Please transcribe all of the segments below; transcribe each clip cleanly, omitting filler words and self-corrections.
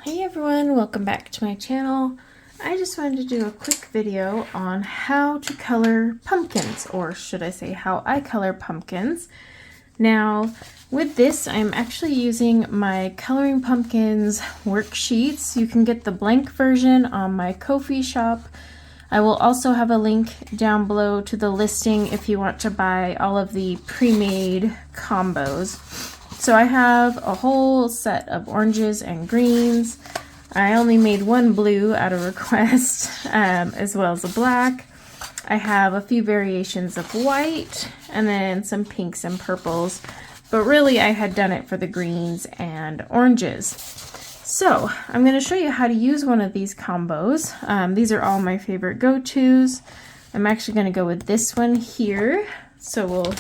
Hey everyone, welcome back to my channel. I just wanted to do a quick video on how to color pumpkins, or should I say how I color pumpkins. Now with this, I'm actually using my Coloring Pumpkins worksheets. You can get the blank version on my Ko-fi shop. I will also have a link down below to the listing if you want to buy all of the pre-made combos. So I have a whole set of oranges and greens. I only made one blue out of request, as well as a black. I have a few variations of white and then some pinks and purples, but really I had done it for the greens and oranges. So I'm going to show you how to use one of these combos. These are all my favorite go-tos. I'm actually going to go with this one here. So we'll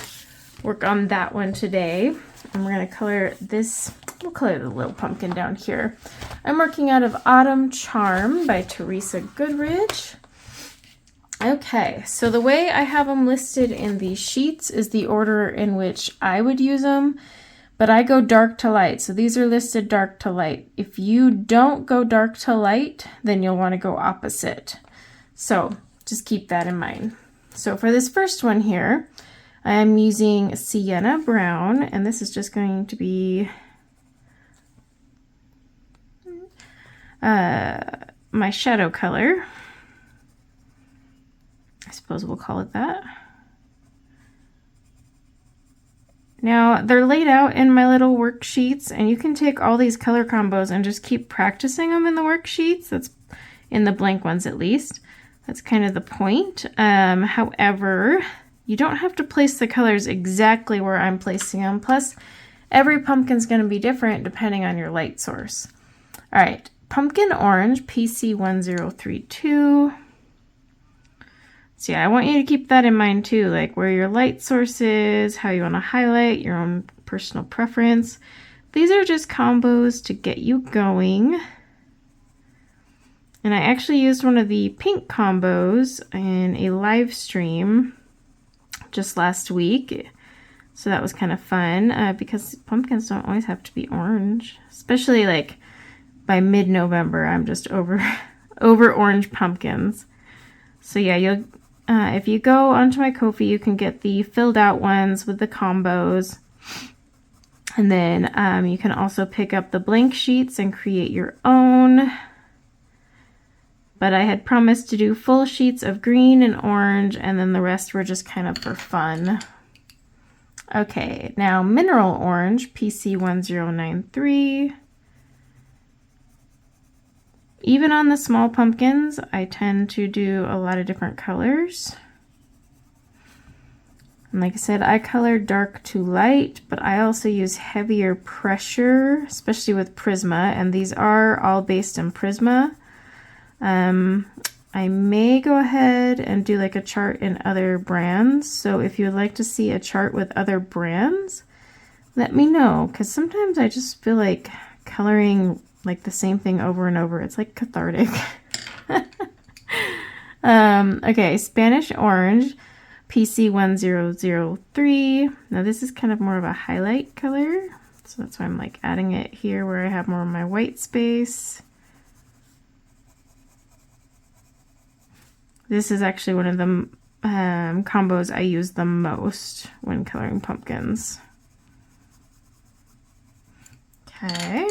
work on that one today. And we're going to color this, we'll color the little pumpkin down here. I'm working out of Autumn Charm by Teresa Goodrich. Okay, so the way I have them listed in these sheets is the order in which I would use them, but I go dark to light. So these are listed dark to light. If you don't go dark to light, then you'll want to go opposite. So just keep that in mind. So for this first one here, I'm using Sienna Brown, and this is just going to be my shadow color. I suppose we'll call it that. Now, they're laid out in my little worksheets, and you can take all these color combos and just keep practicing them in the worksheets. That's in the blank ones at least. That's kind of the point. However, you don't have to place the colors exactly where I'm placing them. Plus, every pumpkin's going to be different depending on your light source. All right, Pumpkin Orange, PC1032. So yeah, I want you to keep that in mind too, like where your light source is, how you want to highlight, your own personal preference. These are just combos to get you going. And I actually used one of the pink combos in a live stream just last week, so that was kind of fun, because pumpkins don't always have to be orange, especially like by mid-November. I'm just over orange pumpkins. So yeah, you'll if you go onto my Ko-fi, you can get the filled out ones with the combos, and then you can also pick up the blank sheets and create your own. But I had promised to do full sheets of green and orange, and then the rest were just kind of for fun. Okay, now Mineral Orange, PC1093. Even on the small pumpkins, I tend to do a lot of different colors. And like I said, I color dark to light, but I also use heavier pressure, especially with Prisma, and these are all based in Prisma. I may go ahead and do like a chart in other brands. So if you would like to see a chart with other brands, let me know, because sometimes I just feel like coloring like the same thing over and over. It's like cathartic. Okay, Spanish Orange, PC1003. Now this is kind of more of a highlight color, so that's why I'm like adding it here where I have more of my white space. This is actually one of the combos I use the most when coloring pumpkins. Okay.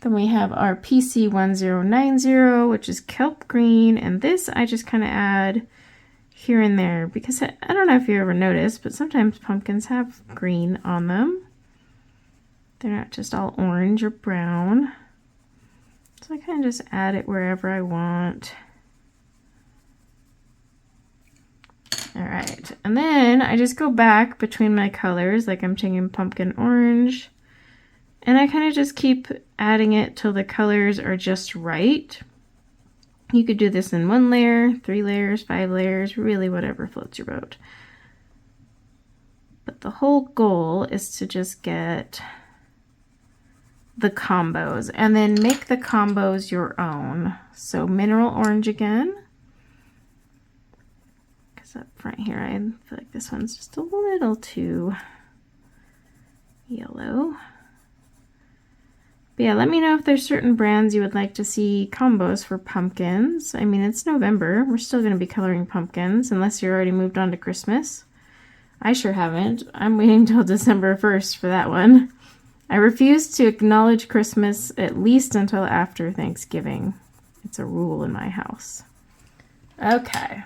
Then we have our PC1090, which is kelp green, and this I just kind of add here and there because I don't know if you ever noticed, but sometimes pumpkins have green on them. They're not just all orange or brown. So I kind of just add it wherever I want. All right, and then I just go back between my colors, like I'm taking pumpkin orange, and I kind of just keep adding it till the colors are just right. You could do this in 1 layer, 3 layers, 5 layers, really whatever floats your boat. But the whole goal is to just get the combos and then make the combos your own. So Mineral Orange again. Up front here, I feel like this one's just a little too yellow. But yeah, let me know if there's certain brands you would like to see combos for pumpkins. I mean, it's November. We're still going to be coloring pumpkins unless you're already moved on to Christmas. I sure haven't. I'm waiting till December 1st for that one. I refuse to acknowledge Christmas at least until after Thanksgiving. It's a rule in my house. Okay.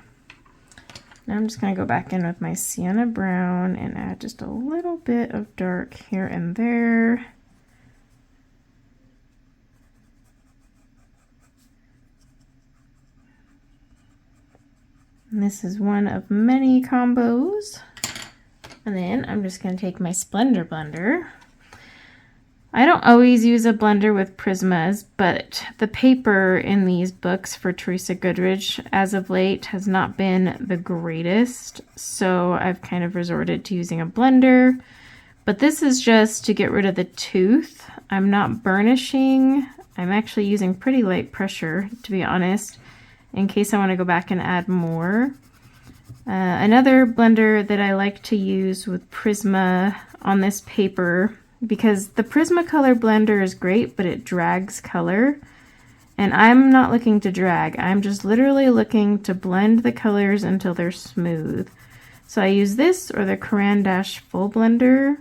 Now I'm just going to go back in with my sienna brown and add just a little bit of dark here and there. And this is one of many combos. And then I'm just going to take my Splendor blender. I don't always use a blender with Prismas, but the paper in these books for Teresa Goodridge as of late has not been the greatest, so I've kind of resorted to using a blender. But this is just to get rid of the tooth. I'm not burnishing. I'm actually using pretty light pressure, to be honest, in case I want to go back and add more. Another blender that I like to use with Prisma on this paper, because the Prismacolor blender is great, but it drags color. And I'm not looking to drag. I'm just literally looking to blend the colors until they're smooth. So I use this or the Korilynn VanDyke full blender.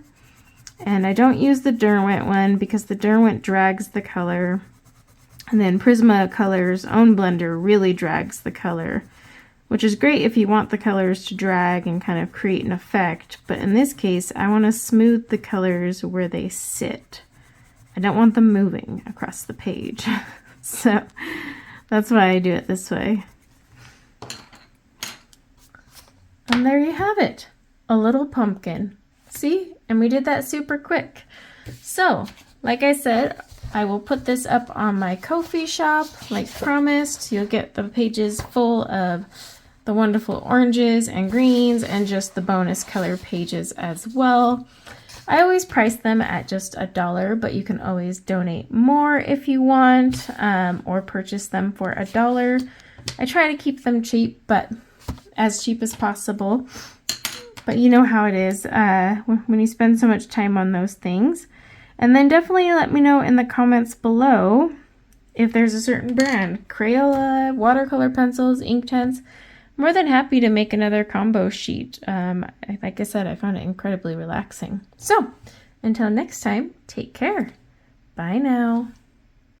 And I don't use the Derwent one because the Derwent drags the color. And then Prismacolor's own blender really drags the color, which is great if you want the colors to drag and kind of create an effect. But in this case, I want to smooth the colors where they sit. I don't want them moving across the page. So that's why I do it this way. And there you have it, a little pumpkin. See? And we did that super quick. So, like I said, I will put this up on my Ko-fi shop, like promised. You'll get the pages full of the wonderful oranges and greens and just the bonus color pages as well. I always price them at just $1, but you can always donate more if you want, or purchase them for $1. I try to keep them cheap, but as cheap as possible. But you know how it is when you spend so much time on those things. And then definitely let me know in the comments below if there's a certain brand, Crayola, watercolor pencils, Inktense. More than happy to make another combo sheet. Like I said, I found it incredibly relaxing. So, until next time, take care. Bye now.